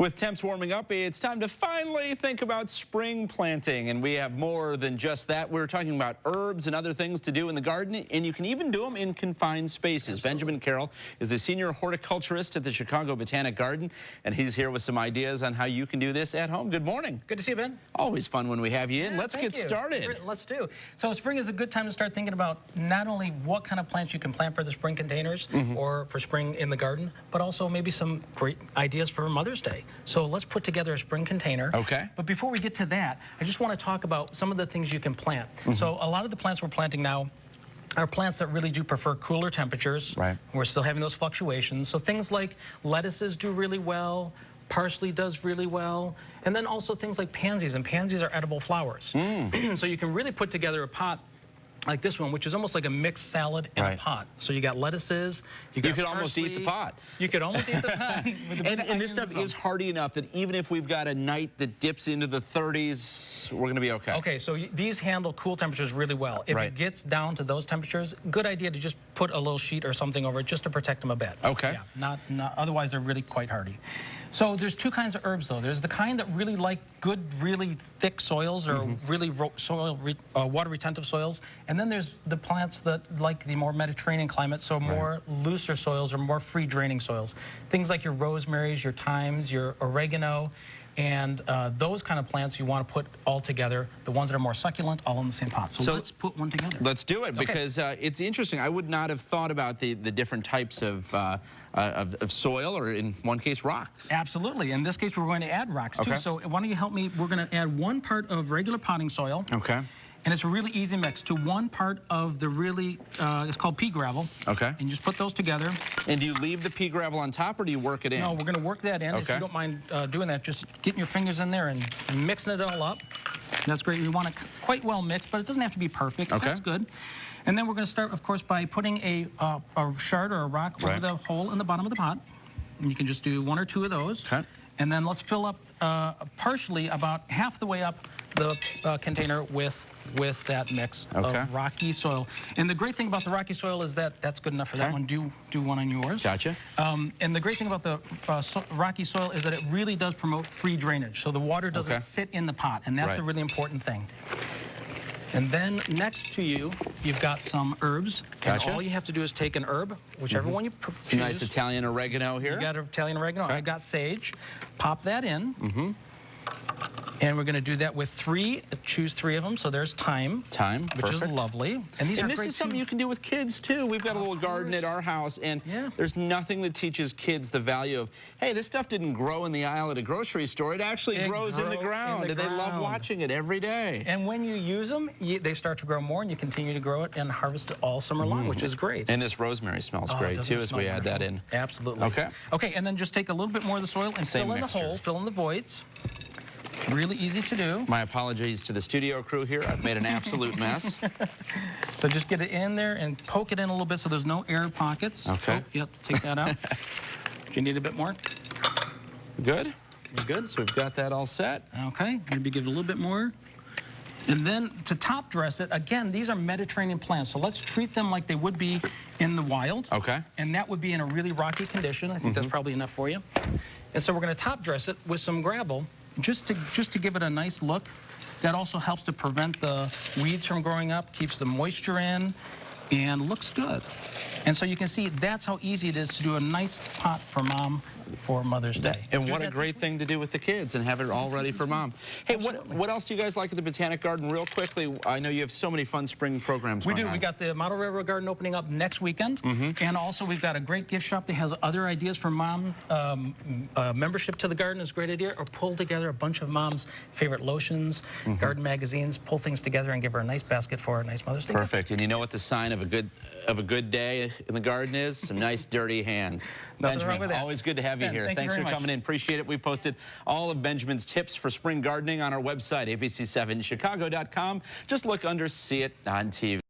With temps warming up, it's time to finally think about spring planting. And we have more than just that. We're talking about herbs and other things to do in the garden, and you can even do them in confined spaces. Absolutely. Benjamin Carroll is the senior horticulturist at the Chicago Botanic Garden, and he's here with some ideas on how you can do this at home. Good morning. Good to see you, Ben. Always fun when we have you in. Yeah, Let's get started. Let's do. So spring is a good time to start thinking about not only what kind of plants you can plant for the spring containers or for spring in the garden, but also maybe some great ideas for Mother's Day. So let's put together a spring container. Okay. But before we get to that, I just want to talk about some of the things you can plant. So a lot of the plants we're planting now are plants that really do prefer cooler temperatures. Right. We're still having those fluctuations. So things like lettuces do really well. Parsley does really well. And then also things like pansies, and pansies are edible flowers. So you can really put together a pot like this one, which is almost like a mixed salad in a pot. So you got lettuces, you could almost eat the pot. You could almost eat the pot. And this stuff is hardy enough that even if we've got a night that dips into the 30s, we're going to be okay. Okay, so these handle cool temperatures really well. If it gets down to those temperatures, good idea to just put a little sheet or something over it just to protect them a bit. Okay. Yeah, not otherwise they're really quite hardy. So there's two kinds of herbs though. There's the kind that really like good, really thick soils or really water retentive soils. And then there's the plants that like the more Mediterranean climate, so more looser soils or more free draining soils. Things like your rosemaries, your thymes, your oregano, and those kind of plants you want to put all together, the ones that are more succulent, all in the same pot. So let's put one together. Let's do it, because it's interesting. I would not have thought about the different types of soil, or in one case, rocks. Absolutely. In this case, we're going to add rocks, too. So why don't you help me? We're going to add 1 part of regular potting soil. Okay. And it's a really easy mix to 1 part of the really, it's called pea gravel. Okay. And you just put those together. And do you leave the pea gravel on top, or do you work it in? No, we're going to work that in. If you don't mind doing that, just getting your fingers in there and mixing it all up. That's great. You want it quite well mixed, but it doesn't have to be perfect. That's good. And then we're going to start, of course, by putting a shard or a rock over the hole in the bottom of the pot. And you can just do 1 or 2 of those. Okay. And then let's fill up partially about half the way up the container with that mix of rocky soil. And the great thing about the rocky soil is that that's good enough for that one. Do one on yours. Gotcha. And the great thing about the rocky soil is that it really does promote free drainage. So the water doesn't sit in the pot, and that's the really important thing. And then next to you, you've got some herbs. And all you have to do is take an herb, whichever one you choose. Some nice Italian oregano here. You got Italian oregano. I've got sage. Pop that in. And we're going to do that with 3. Choose 3 of them. So there's thyme. Which is lovely. And these are great, this is something you can do with kids, too. We've got a little garden at our house, and there's nothing that teaches kids the value of, hey, this stuff didn't grow in the aisle at a grocery store. It actually grows in the ground, and they love watching it every day. And when you use them, they start to grow more, and you continue to grow it and harvest it all summer long, which is great. And this rosemary smells great, too, as we add that in. Absolutely. Okay, and then just take a little bit more of the soil and fill in the holes, fill in the voids. Really easy to do. My apologies to the studio crew here. I've made an absolute mess. So just get it in there and poke it in a little bit so there's no air pockets. Okay. Oh, you have to take that out. Do you need a bit more? Good. You're good. So we've got that all set. Okay. Maybe give it a little bit more. And then to top dress it, again, these are Mediterranean plants, so let's treat them like they would be in the wild. Okay. And that would be in a really rocky condition. I think that's probably enough for you. And so we're going to top dress it with some gravel, just to give it a nice look. That also helps to prevent the weeds from growing up, keeps the moisture in, and looks good. And so you can see that's how easy it is to do a nice pot for Mom for Mother's Day. And what a great thing to do with the kids and have it all ready for Mom. Hey, what else do you guys like at the Botanic Garden? Real quickly, I know you have so many fun spring programs going on. We got the Model Railroad Garden opening up next weekend. And also we've got a great gift shop that has other ideas for Mom. Membership to the garden is a great idea, or pull together a bunch of Mom's favorite lotions, garden magazines, pull things together and give her a nice basket for a nice Mother's Day. Perfect. And you know what the sign of a good day in the garden is? Some nice dirty hands. Benjamin, always good to have you here. Thanks for coming in. Appreciate it. We posted all of Benjamin's tips for spring gardening on our website, abc7chicago.com. Just look under See It on TV.